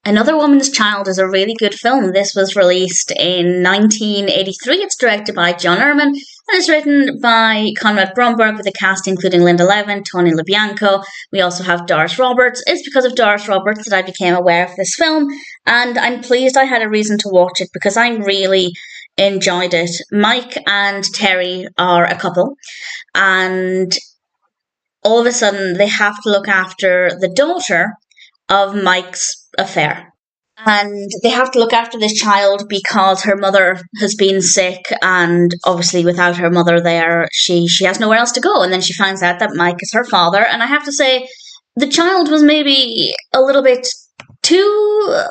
Another Woman's Child is a really good film. This was released in 1983. It's directed by John Erman and is written by Conrad Bromberg with a cast including Linda Lavin, Tony Bianco. We also have Doris Roberts. It's because of Doris Roberts that I became aware of this film, and I'm pleased I had a reason to watch it because I really enjoyed it. Mike and Terry are a couple, and all of a sudden they have to look after the daughter of Mike's affair. And they have to look after this child because her mother has been sick, and obviously without her mother there, she has nowhere else to go. And then she finds out that Mike is her father. And I have to say, the child was maybe a little bit too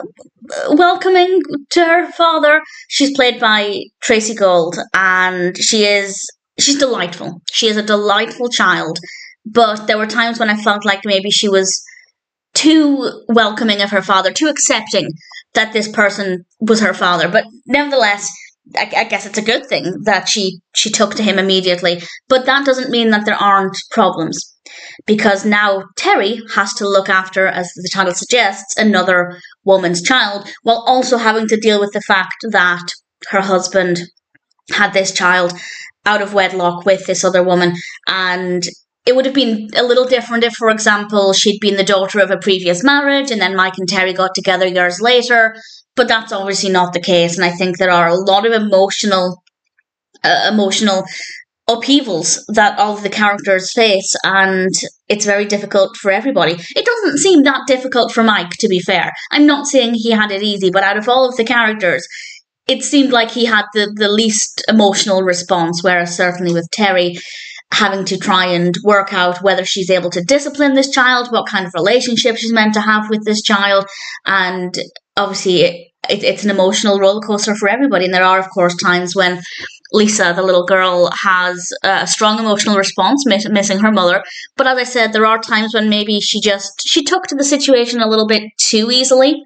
welcoming to her father. She's played by Tracey Gold, and she's delightful. She is a delightful child. But there were times when I felt like maybe she was too welcoming of her father, too accepting that this person was her father. But nevertheless, I guess it's a good thing that she took to him immediately. But that doesn't mean that there aren't problems, because now Terry has to look after, as the title suggests, another woman's child, while also having to deal with the fact that her husband had this child out of wedlock with this other woman. And it would have been a little different if, for example, she'd been the daughter of a previous marriage and then Mike and Terry got together years later. But that's obviously not the case. And I think there are a lot of emotional upheavals that all of the characters face. And it's very difficult for everybody. It doesn't seem that difficult for Mike, to be fair. I'm not saying he had it easy, but out of all of the characters, it seemed like he had the least emotional response, whereas certainly with Terry, having to try and work out whether she's able to discipline this child, what kind of relationship she's meant to have with this child. And obviously it's an emotional roller coaster for everybody. And there are, of course, times when Lisa, the little girl, has a strong emotional response, missing her mother. But as I said, there are times when maybe she took to the situation a little bit too easily.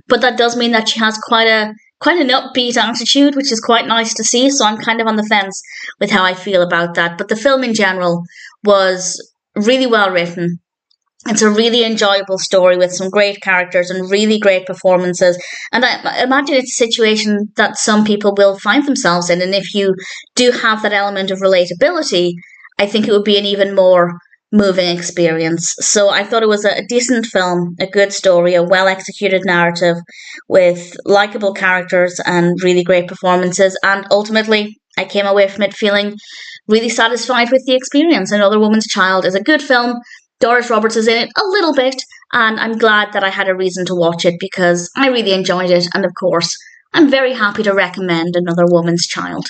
But that does mean that she has quite an upbeat attitude, which is quite nice to see. So I'm kind of on the fence with how I feel about that. But the film in general was really well written. It's a really enjoyable story with some great characters and really great performances. And I imagine it's a situation that some people will find themselves in. And if you do have that element of relatability, I think it would be an even more moving experience. So I thought it was a decent film, a good story, a well-executed narrative with likable characters and really great performances. And ultimately, I came away from it feeling really satisfied with the experience. Another Woman's Child is a good film. Doris Roberts is in it a little bit, and I'm glad that I had a reason to watch it because I really enjoyed it. And of course, I'm very happy to recommend Another Woman's Child.